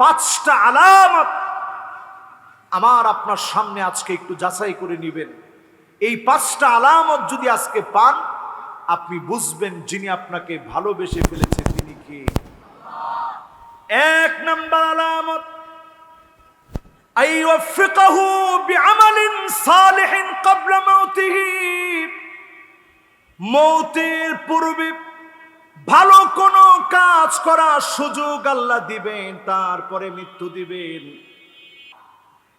পাঁচটা আলামত আমার আপনার সামনে আজকে একটু যাচাই করে নেবেন। এই পাঁচটা আলামত যদি আজকে পান, আপনি বুঝবেন যিনি আপনাকে ভালোবেসে ফেলেছে তিনি কে। এক নাম্বার আলামত, আইয়ুফিকাহু বিআমালিন সালিহিন ক্বাবলা মাউতিহি। মৌতের পূর্বে ভালো কোনো কাজ করার সুযোগ আল্লাহ দিবেন, তারপরে মৃত্যু দিবেন।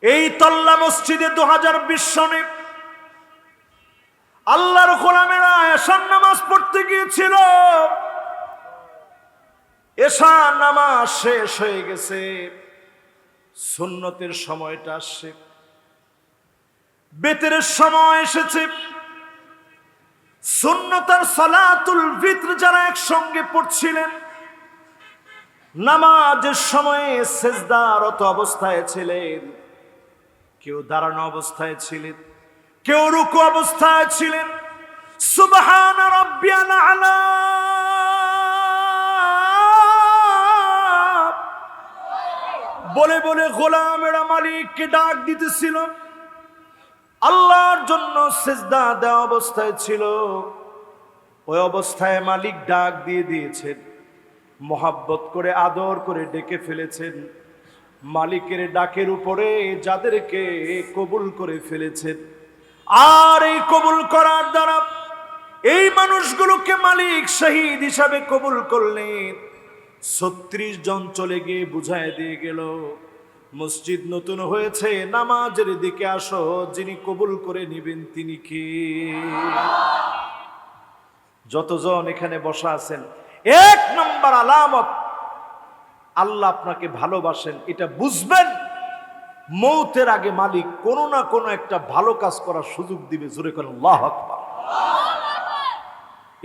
এই তল্লা মসজিদে 2020 সনে আল্লাহর গোলামেরা এশার নামাজ পড়তে গিয়েছিল। এশার নামাজ শেষ হয়ে গেছে, সুন্নতের সময়টা আসছে, বেতেরের সময় এসেছে। সুন্নত আর সালাতুল ভিতর যারা একসঙ্গে পড়ছিলেন, নামাজের সময়ে সেজদারত অবস্থায় ছিলেন, কেউ দাঁড়ানো অবস্থায় ছিলেন, কেউ রুকু অবস্থায় ছিলেন। সুবহান রাব্বিয়াল আলা বলে বলে গোলামেরা মালিককে ডাক দিতেছিল। আল্লাহর জন্য সিজদা দেওয়া অবস্থায় ছিল, ওই অবস্থায় মালিক ডাক দিয়ে দিয়েছেন, মোহাব্বত করে আদর করে ডেকে ফেলেছেন। মালিকের ডাকের উপরে যাদেরকে কবুল করে ফেলেছেন, আর এই কবুল করার দ্বারা এই মানুষগুলোকে মালিক শহীদ হিসাবে কবুল করলেন। 36 জন চলে গিয়ে বুঝায় দিয়ে গেল, মসজিদ নতুন হয়েছে, নামাজের দিকে আসো, যিনি কবুল করে নিবেন তিনি কে। যতজন এখানে বসা আছেন, এক নম্বর আলামত আল্লাহ আপনাকে ভালোবাসেন, এটা বুঝবেন মৌতের আগে মালিক কোনো না কোনো একটা ভালো কাজ করার সুযোগ দিবে। জোরে করেন আল্লাহু আকবার।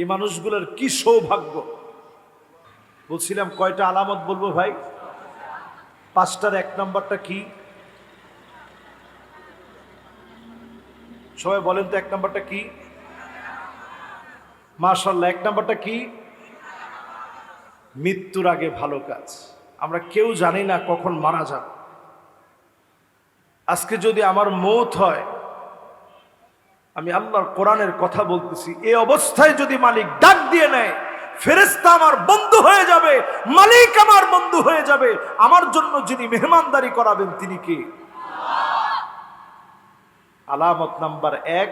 এই মানুষগুলোর কি সৌভাগ্য। বলছিলাম কয়টা আলামত বলবো ভাই? 5টার 1 নম্বরটা কি? সবাই বলেন তো 1 নম্বরটা কি? মাশাআল্লাহ, 1 নম্বরটা কি? মৃত্যুর আগে ভালো কাজ। আমরা কেউ জানি না কখন মারা যাব। আজকে যদি আমার মৌত হয়, আমি আল্লাহর কোরআনের কথা বলতেছি, এই অবস্থায় যদি মালিক ডাক দিয়ে নেয়, ফেরেশতা আমার বন্ধু হয়ে যাবে, মালিক আমার বন্ধু হয়ে যাবে। আমার জন্য যিনি মেহমানদারি করাবেন তিনি কে? আলামত নাম্বার 1,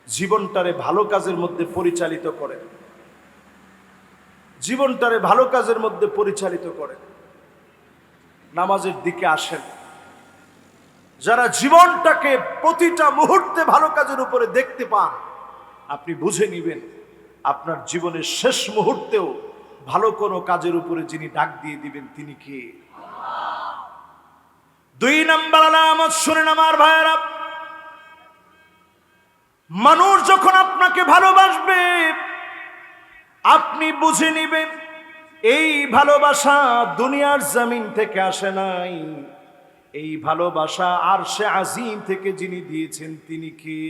জীবনটারে ভালো কাজের মধ্যে পরিচালিত করেন। জীবনটারে ভালো কাজের মধ্যে পরিচালিত করেন, নামাজের দিকে আসেন। যারা জীবনটাকে প্রতিটা মুহূর্তে ভালো কাজের উপরে দেখতে পান, আপনি বুঝে নিবেন আপনার জীবনের শেষ মুহূর্তেও ভালো কোনো কাজের উপরে যিনি ডাক দিয়ে দিবেন তিনি কে। 2 নম্বর আলামত শুনেন আমার ভাইয়েরা, মানুষ যখন আপনাকে ভালোবাসবে আপনি বুঝে নিবেন এই ভালোবাসা দুনিয়ার জমিন থেকে আসে নাই, এই ভালোবাসা আরশে আজিম থেকে যিনি দিয়েছেন তিনি কে।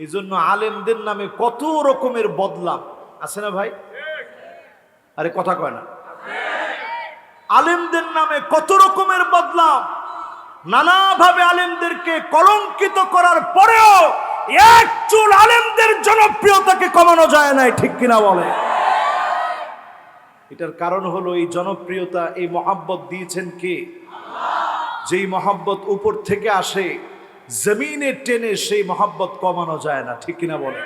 এই জন্য আলেমদের নামে কত রকমের বদলাম আছে না ভাই? আরে কথা কয় না। আলেমদের নামে কত রকমের বদলাম, নানাভাবে আলেমদেরকে কলঙ্কিত করার পরেও এক চুল আলেমদের জনপ্রিয়তাকে কমানো যায় নাই, ঠিক কিনা বলে? এটার কারণ হলো এই জনপ্রিয়তা, এই মহাব্বত দিয়েছেন কে? যেই মহাব্বত উপর থেকে আসে, জমিনে টেনে সেই মহাব্বত কমানো যায় না, ঠিক কিনা বলে?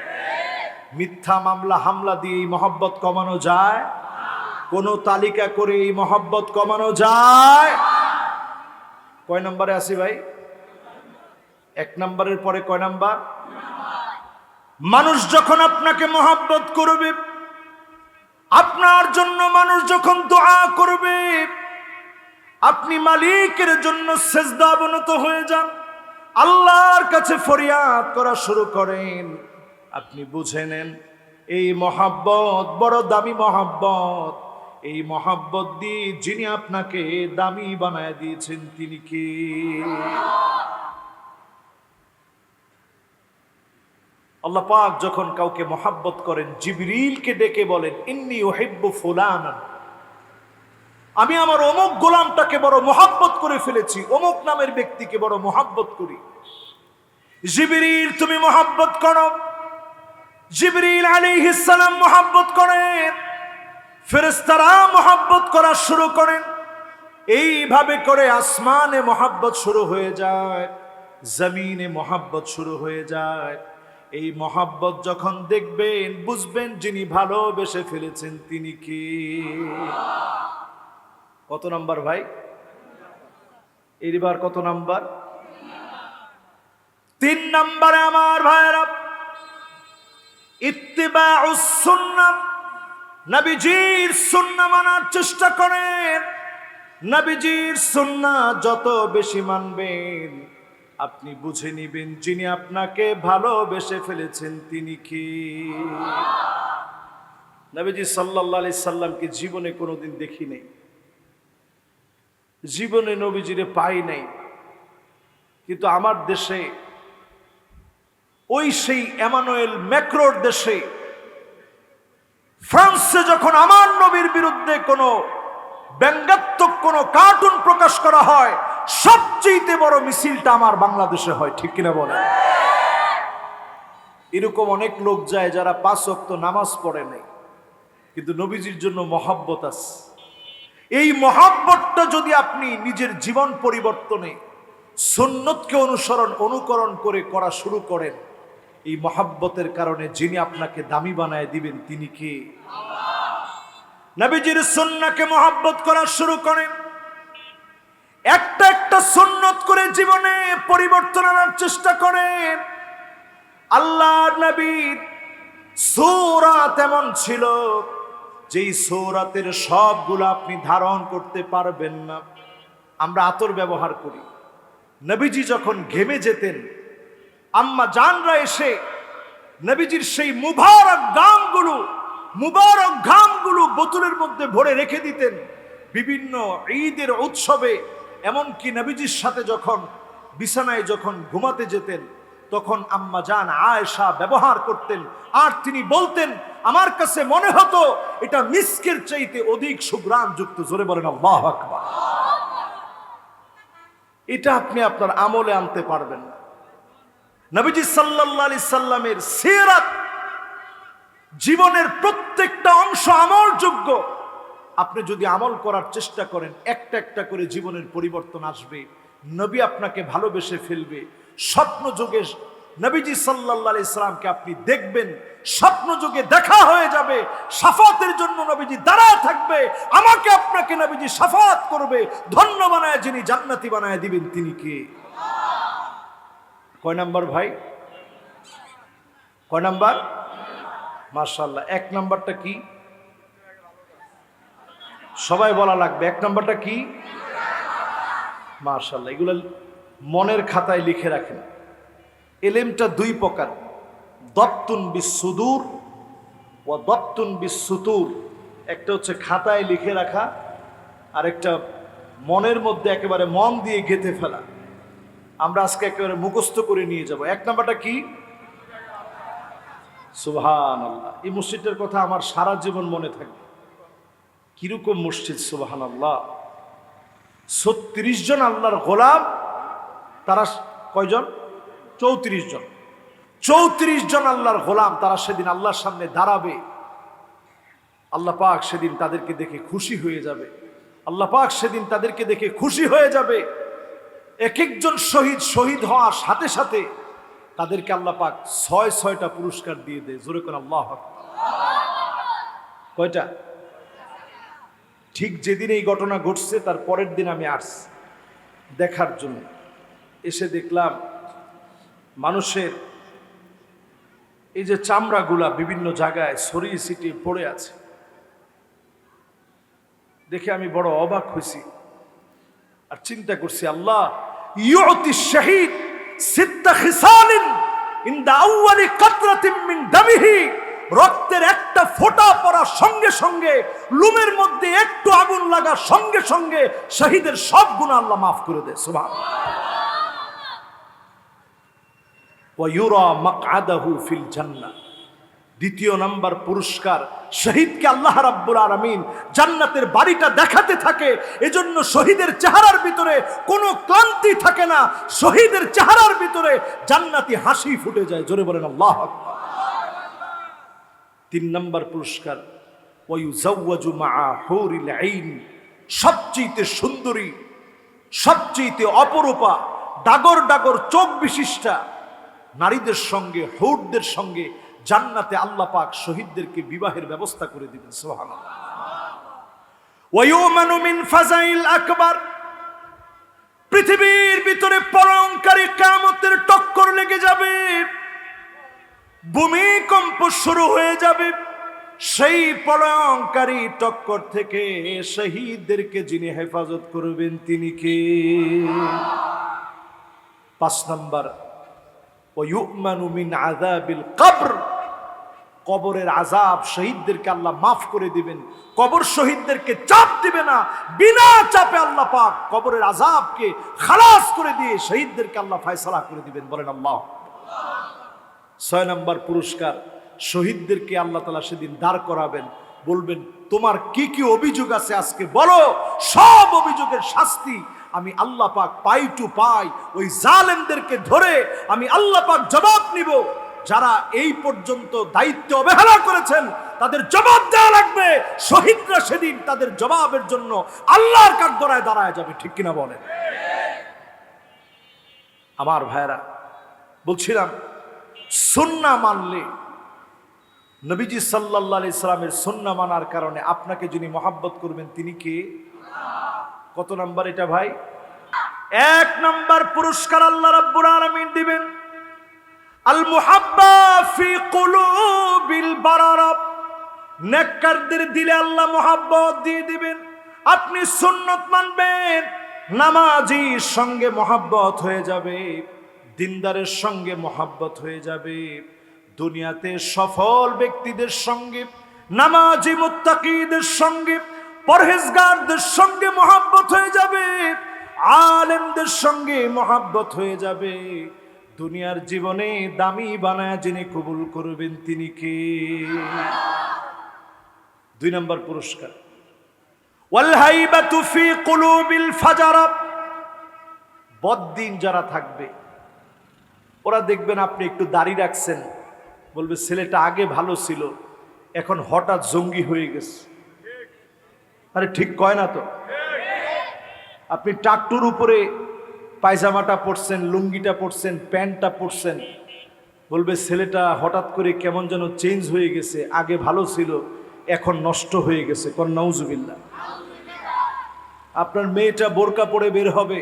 মিথ্যা মামলা হামলা দিয়ে এই মহাব্বত কমানো যায়? কোন তালিকা করে এই মহাব্বত কমানো যায়? কয় নম্বরে আছি ভাই? 1 নম্বরের পরে কয় নাম্বার? মানুষ যখন আপনাকে মহাব্বত করবে, আপনার জন্য মানুষ যখন দোয়া করবে, আপনি মালিকের জন্য সেজদা অবনত হয়ে যান, আল্লাহর কাছে ফরিয়াদ করা শুরু করেন, আপনি বুঝে নেন এই মহাব্বত বড় দামি মহাব্বত। এই মহাব্বত দিয়ে যিনি আপনাকে দামি বানায় দিয়েছেন তিনি কে? আল্লাহ পাক যখন কাউকে মহাব্বত করেন, জিবরিলকে ডেকে বলেন ইন্নী উহিব্বু ফুলানান, আমি আমার অমুক গোলামটাকে বড় মোহাব্বত করে ফেলেছি, অমুক নামের ব্যক্তিকে বড় মোহাব্বত করি। জিবরিল তুমি মোহাব্বত করো, জিবরিল আলাইহিস সালাম মোহাব্বত করেন, ফেরেশতারা মোহাব্বত করা শুরু করেন। এইভাবে করে আসমানে মোহাব্বত শুরু হয়ে যায়, জমিনে মোহাব্বত শুরু হয়ে যায়। এই মোহাব্বত যখন দেখবেন বুঝবেন যিনি ভালোবেসে ফেলেছেন তিনি কে। কত নাম্বার ভাই? এইবার কত নাম্বার? 3 নম্বরে আমার ভাইরা ইত্তিবাউস সুন্নাহ, নবীজির সুন্নাহ মানার চেষ্টা করেন। নবীজির সুন্নাহ যত বেশি মানবেন আপনি বুঝে নিবেন যিনি আপনাকে ভালোবেসে ফেলেছেন তিনি কে। নবীজি সাল্লাল্লাহু আলাইহি সাল্লামকে জীবনে কোনোদিন দেখি নাই, জীবনে নবীজিরে পাই নাই, কিন্তু আমার দেশে ওই সেই এমানুয়েল ম্যাক্রোর দেশে ফ্রান্সে যখন আমার নবীর বিরুদ্ধে কোনো ব্যঙ্গাত্মক কোনো কার্টুন প্রকাশ করা হয়, সবচেয়ে বড় মিছিলটা আমার বাংলাদেশে হয়, ঠিক কিনা বলেন? এরকম অনেক লোক যায় যারা 5 ওয়াক্ত নামাজ পড়ে নাই, কিন্তু নবীজির জন্য মহব্বত আছে। এই মহব্বতটা যদি আপনি নিজের জীবন পরিবর্তনে সুন্নতকে অনুকরণ করে করা শুরু করেন, এই মহব্বতের কারণে যিনি আপনাকে দামি বানায় দিবেন তিনি কে? নবীজির সুন্নাহকে মহব্বত করা শুরু করেন, একটা একটা সুন্নত করে জীবনে পরিবর্তন আনার চেষ্টা করেন। আল্লাহর নবীর সূরাত এমন ছিল যেই সূরাতের সবগুলো আপনি ধারণ করতে পারবেন না। আমরা আতর ব্যবহার করি, নবীজি যখন ঘেমে যেতেন আম্মা জানরা এসে নবীজির সেই মুবারক ঘামগুলো বোতলের মধ্যে ভরে রেখে দিতেন বিভিন্ন ঈদের উৎসবে। এমনকি নবীজির সাথে যখন বিছানায় যখন ঘুমাতে যেতেন তখন আম্মা জান আয়েশা ব্যবহার করতেন, আর তিনি বলতেন আমার কাছে মনে হতো এটা মিস্কের চাইতে অধিক সুঘ্রাণ যুক্ত। জোরে বলেন আল্লাহু আকবার। এটা আপনি আপনার আমলে আনতে পারবেন না। নবীজি সাল্লাল্লাহু আলাইহি সাল্লামের সিরাত জীবনের প্রত্যেকটা অংশ আমলযোগ্য। আপনি যদি আমল করার চেষ্টা করেন একটা একটা করে জীবনের পরিবর্তন আসবে, নবী আপনাকে ভালোবেসে ফেলবে। স্বপ্ন যোগে নবীজি সাল্লাল্লাহু আলাইহি সাল্লামকে আপনি দেখবেন, স্বপ্ন যোগে দেখা হয়ে যাবে, শাফাতের জন্য নবীজি দাঁড়ায় থাকবে, আমাকে আপনাকে নবীজি শাফাত করবে, ধন্য বানায় যিনি জান্নাতি বানায় দিবেন তিনি কে? কয় নাম্বার ভাই? কয় নাম্বার? মাশাআল্লাহ। 1 নাম্বারটা কি? সবাই বলা লাগবে। 1 নাম্বারটা কি? মাশাআল্লাহ। এগুলো মনের খাতায় লিখে রাখেন। ইলমটা 2 প্রকার, দপ্তুন বিসসুদূর ওয়া দপ্তুন বিসসুতুর। একটা হচ্ছে খাতায় লিখে রাখা, আর একটা মনের মধ্যে একেবারে মন দিয়ে গেঁথে ফেলা। আমরা আজকে একেবারে মুখস্থ করে নিয়ে যাব। 1 নাম্বারটা কি? সুবহানাল্লাহ। এই মসজিদটার কথা আমার সারা জীবন মনে থাকবে। কিরকম মসজিদ! সুবহানাল্লাহ। 36 জন আল্লাহর গোলাম, তারা কয়জন? 34 জন। 34 জন আল্লাহর গোলাম, তারা সেদিন আল্লাহর সামনে দাঁড়াবে। আল্লাহ পাক সেদিন তাদেরকে দেখে খুশি হয়ে যাবে। আল্লাহ পাক সেদিন তাদেরকে দেখে খুশি হয়ে যাবে। এক একজন শহীদ হওয়ার সাথে সাথে তাদেরকে আল্লাহ পাক 6টা পুরস্কার দিয়ে দেয়। জোরে করে আল্লাহু আকবার। কয়টা? ঠিক যেদিন এই ঘটনা ঘটছে তার পরের দিন আমি আসছি দেখার জন্য। এসে দেখলাম মানুষের এই যে চামড়াগুলা বিভিন্ন জায়গায় ছড়িয়ে ছিটিয়ে পড়ে আছে। দেখে আমি বড় অবাক হয়েছি, আর চিন্তা করছি আল্লাহ ইউতি শাহীদ সিত্তা খিসালিন ইনদা আউয়ালি কাতরাতিন মিন দামিহি। রক্তের একটা ফোঁটা পড়ার সঙ্গে সঙ্গে, লুমের মধ্যে একটু আগুন লাগার সঙ্গে সঙ্গে শহীদের সব গুনাহ আল্লাহ মাফ করে দেয়। সুবহানাল্লাহ। ওয়া ইউরা মাকআদাহু ফিল জান্নাহ। দ্বিতীয় নাম্বার পুরস্কার, শহীদকে আল্লাহ রাব্বুল আলামিন জান্নাতের বাড়িটা দেখাতে থাকে। এজন্য শহীদের চেহারার ভিতরে কোনো ক্লান্তি থাকে না, শহীদের চেহারার ভিতরে জান্নাতি হাসি ফুটে যায়। জোরে বলেন আল্লাহু আকবার। তিন নাম্বার পুরস্কার, ওয়ায়ুজাওয়াজু মাআ হুরিল আইন, সবচেয়ে সুন্দরী, সবচেয়ে অপরূপা, ডাগর ডাগর চোখ বিশিষ্টা নারীদের সঙ্গে, হুরদের সঙ্গে জান্নাতে আল্লাহ পাক শহীদদেরকে বিবাহের ব্যবস্থা করে দিবেন। সুবহানাল্লাহ। ওয়ায়ুমানু মিন ফাজাইল আকবার, পৃথিবীর ভিতরে পরঙ্কারী কিয়ামতের টক্কর লেগে যাবে, ভূমিকম্প শুরু হয়ে যাবে। সেই পরঙ্কারী টক্কর থেকে শহীদদেরকে যিনি হেফাজত করবেন তিনি কে? পাঁচ নাম্বার, ওয়ায়ুমানু মিন আযাবিল কবর, কবরের আযাব শহীদদেরকে আল্লাহ মাফ করে দিবেন। কবর শহীদদেরকে চাপ দিবে না, বিনা চাপে আল্লাহ পাক কবরের আযাবকে খালাস করে দিয়ে শহীদদেরকে আল্লাহ ফয়সালা করে দিবেন। বলেন আল্লাহ। ছয় নাম্বার পুরস্কার, শহীদদেরকে আল্লাহ তাআলা সেদিন দাঁড় করাবেন, বলবেন তোমার কি কি অভিযোগ আছে আজকে বলো, সব অভিযোগের শাস্তি আমি আল্লাহ পাক পাই টু পাই ওই জালেমদেরকে ধরে আমি আল্লাহ পাক জবাব নিব। যারা এই পর্যন্ত দায়িত্ব অবহেলা করেছেন তাদের জবাব দেওয়া লাগবে। শহীদরা সেদিন তাদের জবাবের জন্য আল্লাহর কাঠগড়ায় দাঁড়ায় যাবে। ঠিক কিনা বলেন? আমার ভাইরা, বলছিলাম সুন্নাহ মানলে, নবীজি সাল্লাল্লাহু আলাইহি সাল্লামের সুন্নাহ মানার কারণে আপনাকে যিনি মহব্বত করবেন তিনি কে? কত নাম্বার এটা ভাই? এক নাম্বার পুরস্কার আল্লাহ রাব্বুল আলামিন দিবেন, আল মুহাব্বা ফি কুলুবিল বারারা, নেককারদের দিলে আল্লাহ মহব্বত দিয়ে দিবেন। আপনি সুন্নত মানবেন, নামাজির সঙ্গে মহব্বত হয়ে যাবে, দিনদারের সঙ্গে মহব্বত হয়ে যাবে, দুনিয়াতে সফল ব্যক্তিদের সঙ্গে, নামাজি মুত্তাকিদের সঙ্গে, পরহেজগারদের সঙ্গে মহব্বত হয়ে যাবে, আলেমদের সঙ্গে মহব্বত হয়ে যাবে। দুনিয়ার জীবনে দামি বানায় যিনি কবুল করবেন তিনি কে? দুই নম্বর পুরস্কার, ওয়াল হাইবাতু ফি কুলুবিল ফাজারা, বদ্দিন যারা থাকবে ওরা দেখবেন আপনি একটু দাড়ি রাখছেন, বলবে ছেলেটা আগে ভালো ছিল এখন হঠাৎ জঙ্গি হয়ে গেছে। আরে ঠিক কয় না তো? আপনি টাকটুর উপরে পায়জামাটা পরছেন, লুঙ্গিটা পরছেন, প্যান্টটা পরছেন, বলবে ছেলেটা হঠাৎ করে কেমন যেন চেঞ্জ হয়ে গেছে, আগে ভালো ছিল এখন নষ্ট হয়ে গেছে। কোন নাউজুবিল্লাহ। আপনার মেয়েটা বোরকা পরে বের হবে,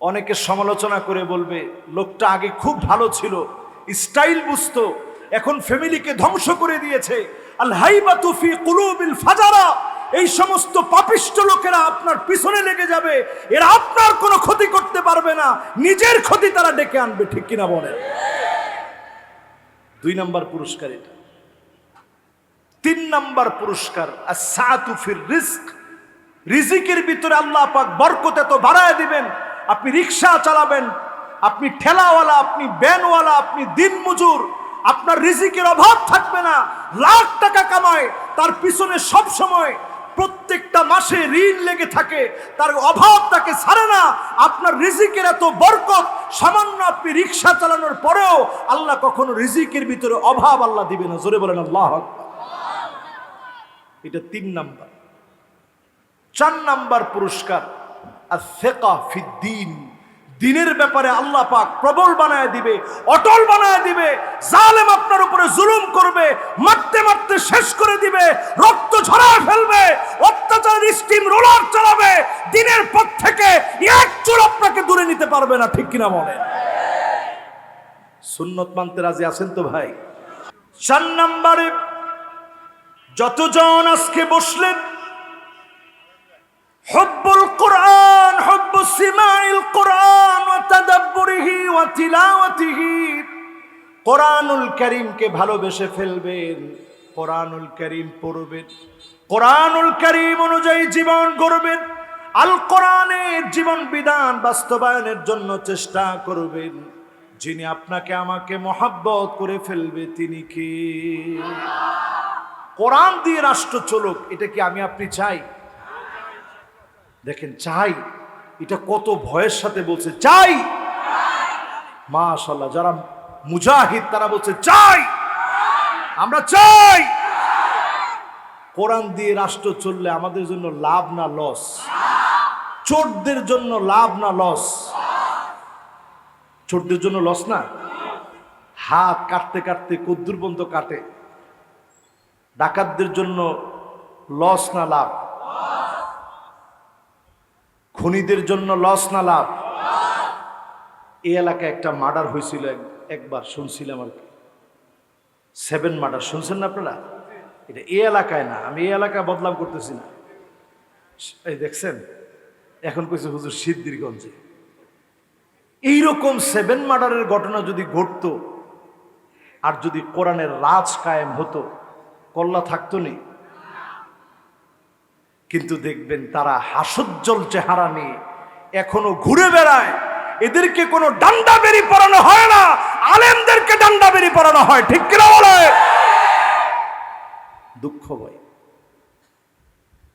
অনেকে সমালোচনা করে বলবে লোকটা আগে খুব ভালো ছিল, স্টাইল বুঝতো, এখন ফ্যামিলিকে ধ্বংস করে দিয়েছে। আল হাইবাতু ফি কুলুবিল ফাজারা, এই সমস্ত পাপিষ্ট লোকেরা আপনার পিছনে লেগে যাবে, এরা আপনার কোনো ক্ষতি করতে পারবে না, নিজের ক্ষতি তারা ডেকে আনবে। ঠিক কিনা বলেন? দুই নাম্বার পুরস্কার এটা। তিন নাম্বার পুরস্কার আস-সাআতু ফির রিজক, রিজিকের ভিতরে আল্লাহ পাক বরকত এত বাড়ায় দিবেন। আপনি রিকশা চালাবেন, আপনি ঠেলাওয়ালা, আপনি ভ্যানওয়ালা, আপনি দিনমজুর, আপনার রিজিকের অভাব থাকবে না। লাখ টাকা কামায়, তার পিছনে সব সময় প্রত্যেকটা মাসে ঋণ লেগে থাকে, তার অভাব তাকে ছাড়ে না। আপনার রিজিকের এত বরকত, সামান্য আপনি রিকশা চালানোর পরেও আল্লাহ কখনো রিজিকের ভিতরে অভাব আল্লাহ দিবে না। জোরে বলেন আল্লাহু আকবার। এটা তিন নাম্বার। চার নাম্বার পুরস্কার আস-সিকা ফিদ্দীন, দিনের ব্যাপারে আল্লাহ পাক প্রবল বানায় দিবে, অটল বানায় দিবে। জালেম আপনার উপরে জুলুম করবে, মারতে মারতে শেষ করে দিবে, রক্ত ঝরায় ফেলবে, অত্যাচার স্টিম রোলার চালাবে, দিনের পথ থেকে এক চুল আপনাকে দূরে নিতে পারবে না। ঠিক কিনা বলেন? সুন্নত মানতে রাজি আছেন তো ভাই? চার নাম্বারে, যতজন আজকে বসলেন, হুব্বুল কুরআন, হুব্বুস সিমাইল কুরআন ওয়া তাদাব্বুরিহি ওয়া তিলাওয়াতিহি, কোরআনুল কারীমকে ভালোবেসে ফেলবেন, কোরআনুল কারীম পড়বেন, কোরআনুল কারীম অনুযায়ী জীবন গড়বেন, আল কোরআনের জীবন বিধান বাস্তবায়নের জন্য চেষ্টা করবেন। যিনি আপনাকে আমাকে মহাব্বত করে ফেলবে তিনি কে? কোরআন দিয়ে রাষ্ট্র চলুক, এটা কি আমি আপনি চাই? দেখেন, চাই, এটা কত ভয়ের সাথে বলছে চাই। মাশাআল্লাহ, যারা মুজাহিদ তারা বলছে চাই, আমরা চাই। কোরআন দিয়ে রাষ্ট্র চললে আমাদের জন্য লাভ না লস? চোরদের জন্য লাভ না লস? চোরদের জন্য লস না? হাত কাটতে কাটতে কদ্দুর পর্যন্ত কাটে। ডাকাতদের জন্য লস না লাভ? খুনিদের জন্য লস না লাভ? এই এলাকায় একটা মার্ডার হয়েছিল একবার, শুনছিলাম আর কি, 7 মার্ডার। শুনছেন না আপনারা? এটা এই এলাকায় না, আমি এই এলাকায় বদলাম করতেছি না। এই দেখছেন, এখন কইছে হুজুর সিদ্ধিরগঞ্জে। এইরকম 7 মার্ডারের ঘটনা যদি ঘটতো আর যদি কোরআনের রাজ কায়েম হতো, কল্লা থাকতো নি? কিন্তু দেখবেন তারা হাস্যোজ্জ্বল চেহারা নিয়ে এখনো ঘুরে বেড়ায়। এদেরকে কোনো ডান্ডা বেরি পরানো হয় না, আলেমদেরকে ডান্ডা বেরি পরানো হয়। ঠিক কিনা বলে? দুঃখ ভাই,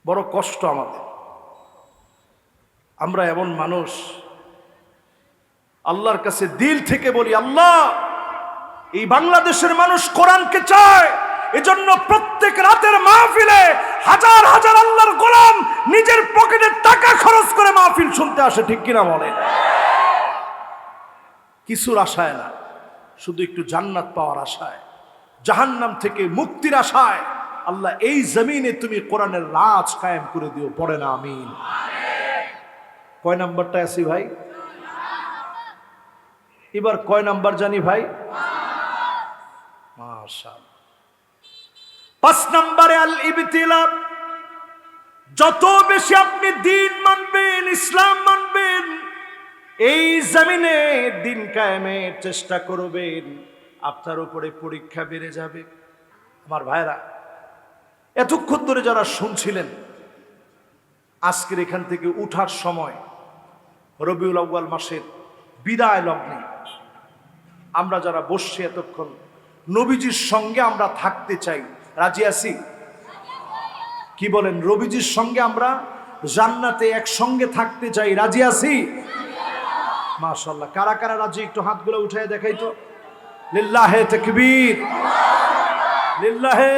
বড় কষ্ট আমাদের। আমরা এমন মানুষ, আল্লাহর কাছে দিল থেকে বলি, আল্লাহ, এই বাংলাদেশের মানুষ কোরআনকে চায়, এজন্য প্রত্যেক রাতের মাহফিলে হাজার হাজার আল্লাহর গোলাম নিজের পকেটের টাকা খরচ করে মাহফিল শুনতে আসে। ঠিক কিনা বলে? কিছুর আশায় না, শুধু একটু জান্নাত পাওয়ার আশায়, জাহান্নাম থেকে মুক্তির আশায়। আল্লাহ, এই জমিনে তুমি কোরআনের রাজ কায়েম করে দিও। পড়ে না আমিন। কয় নাম্বারটা আছি ভাই? এবার কয় নাম্বার জানি ভাই? মাশাআল্লাহ। 5 নম্বরে আল ইবতিলা। যত বেশি আপনি দ্বীন মানবেন, ইসলাম মানবেন, এই জমিনে দিন কায়েমের চেষ্টা করবেন, আপনার উপরে পরীক্ষা বেড়ে যাবে। আমার ভাইরা, এতক্ষণ ধরে যারা শুনছিলেন, আজকের এখান থেকে উঠার সময় রবিউল আউয়াল মাসের বিদায় লগ্নে আমরা যারা বসছি এতক্ষণ, নবীজির সঙ্গে আমরা থাকতে চাই। রাজি আছি? কি বলেন? নবীজির সঙ্গে আমরা জান্নাতে একসঙ্গে থাকতে চাই। রাজি আছি? মাশাআল্লাহ। কারা কারা রাজি? একটু হাতগুলো উঠায় দেখাই তো। লিল্লাহে তাকবীর, লিল্লাহে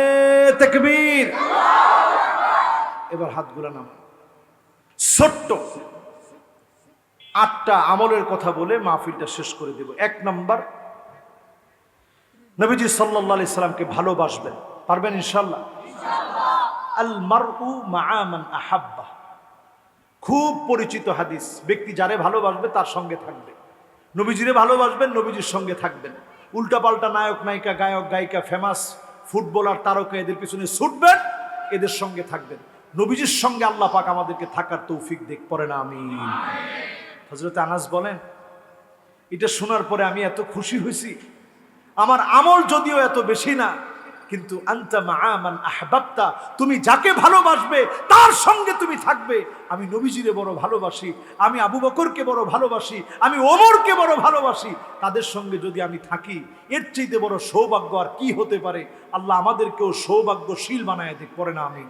তাকবীর। এবার হাতগুলো নামান। ছোট্ট 8টা আমলের কথা বলে মাহফিলটা শেষ করে দেব। 1 নম্বর, নবীজি সাল্লাল্লাহু আলাইহি সাল্লামকে ভালোবাসবেন। পারবেন ইনশাআল্লাহ? আল মারউ মাআ মান আহাব্বা। খুব পরিচিত হাদিস। ব্যক্তি যারে ভালোবাসবে তার সঙ্গে থাকবে। নবীজিরে ভালোবাসবেন, নবীজির সঙ্গে থাকবেন। উল্টাপাল্টা নায়ক নায়িকা, গায়ক গায়িকা, ফেমাস ফুটবলার, তারকা, এদের পিছনে ছুটবেন, এদের সঙ্গে থাকবেন। নবীজির সঙ্গে আল্লাহ পাক আমাদেরকে থাকার তৌফিক দেখ। পড়ে না আমিন। হযরত আনাস বলেন, এটা শোনার পরে আমি এত খুশি হয়েছি, আমার আমল যদিও এত বেশি না, কিন্তু আনতা মাআ মান আহবাবতা, তুমি যাকে ভালোবাসবে তার সঙ্গে তুমি থাকবে। আমি নবীজিরে বড় ভালোবাসি, আমি আবু বকরকে বড় ভালোবাসি, আমি ওমরকে বড় ভালোবাসি। তাদের সঙ্গে যদি আমি থাকি, এর চাইতে বড় সৌভাগ্য আর কি হতে পারে? আল্লাহ আমাদেরকেও সৌভাগ্যশীল বানায় দিক। পড়ে না আমিন।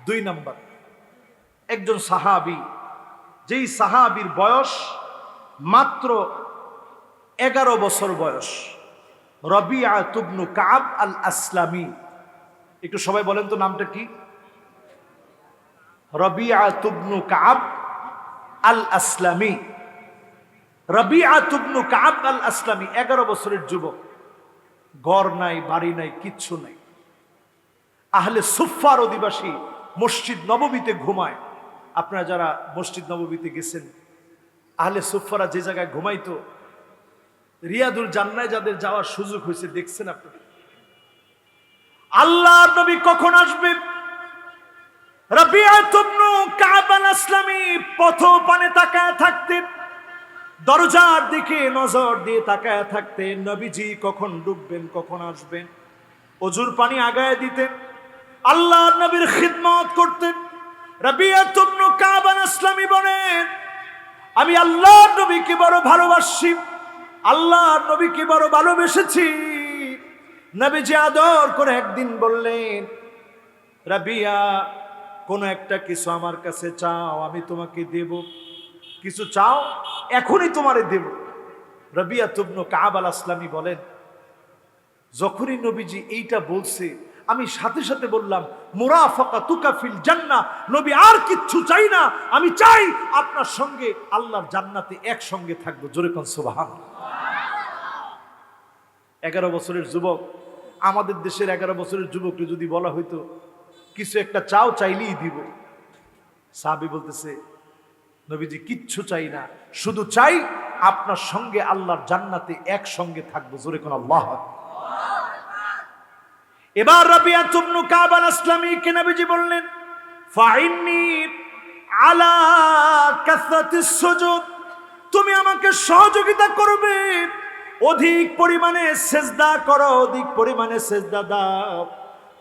2 নম্বর, একজন সাহাবী, যেই সাহাবীর বয়স মাত্র 11 বছর বয়স, রবিআ ইবনে কাব আল আসলামী। একটু সবাই বলেন তো নামটা কি? রবিআ ইবনে কাব আল আসলামী। রবিআ ইবনে কাব আল আসলামী 11 বছরের যুবক, ঘর নাই, বাড়ি নাই, কিচ্ছু নাই। আহলে সুফফার অধিবাসী, মসজিদ নববীতে ঘুমায়। আপনারা যারা মসজিদ নববীতে গেছেন, আহলে সুফফারা যে জায়গায় ঘুমাইতো, রিয়াদুল জান্নায় যাদের যাওয়ার সুযোগ হয়েছে, দেখছেন আপনারা। আল্লাহর নবী কখন আসবে? রবিআ ইবনে কাব আল আসলামী পথ পানে তাকায় থাকতেন, দরজার দিকে নজর দিয়ে তাকায় থাকতেন, নবীজি কখন ডুববেন, কখন আসবেন। ওজুর পানি আগায় দিতেন, আল্লাহর নবীর খিদমত করতেন। রবিআ ইবনে কাব আল আসলামী বলেন, আমি আল্লাহর নবীকে বড় ভালোবাসি, আল্লাহ নবীকে বড় ভালোবেসেছি। নবীজি আদর করে একদিন বললেন, রাবিয়া কোন একটা কিছু আমার কাছে চাও, আমি তোমাকে দেব। কিছু চাও, এখনই তোমারে দেব। রাবিয়া ইবনে কাব আল আসলামী বলেন, যখনই নবীজি এইটা বলছে আমি সাথে সাথে বললাম, মুরাফাকাতুকা ফিল জান্নাহ, নবী আর কিচ্ছু চাই না, আমি চাই আপনার সঙ্গে আল্লাহর জান্নাতে একসঙ্গে থাকবো। জোরে কোন সুবহানাল্লাহ। 11 বছরের যুবক, আমাদের দেশের 11 বছরের যুবককে যদি বলা হইতো কিছু একটা চাও, চাইলেই দিব। সাহাবী বলতেছে, নবীজি কিচ্ছু চাই না, শুধু চাই আপনার সঙ্গে আল্লাহর জান্নাতে একসঙ্গে থাকবো। জোরে কোন আল্লাহু আকবার। এবার রাবিয়া ইবনে কাব আল আসলামীকে নবীজি বললেন, ফাইন্নি আলা কাসরাতিস সুজুদ, তুমি আমাকে সহযোগিতা করবে, অধিক পরিমাণে সেজদা করো, অধিক পরিমাণে সেজদা দাও,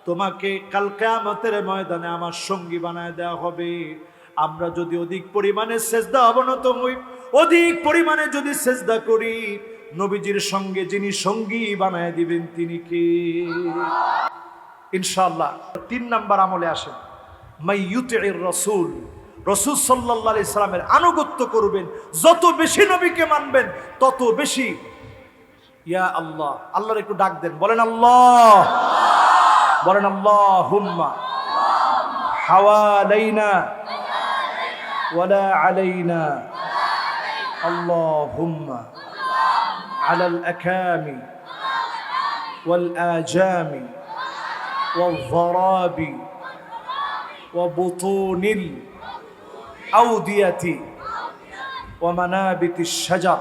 তোমাকে কাল কিয়ামতের ময়দানে আমার সঙ্গী বানায় দেওয়া হবে। আমরা যদি অধিক পরিমাণে সেজদা অবনত হই, অধিক পরিমাণে যদি সেজদা করি, নবীজির সঙ্গে যিনি সঙ্গী বানায় দিবেন তিনি কে? ইনশাআল্লাহ 3 নাম্বার আমলে আসেন, মাইয়ুতির রাসূল, রাসূল সাল্লাল্লাহু আলাইহি সাল্লামের আনুগত্য করবেন। যত বেশি নবীকে মানবেন তত বেশি ইয়া আল্লাহ, আল্লাহর একটু ডাক দেন, বলেন আল্লাহ, বলেন আল্লাহুম্মা হাওয়ালাইনা ওয়ালা আলাইনা, আল্লাহুম্মা আলাল আকামি ওয়াল আজামি والضراب وبطون الأودية ومنابت الشجر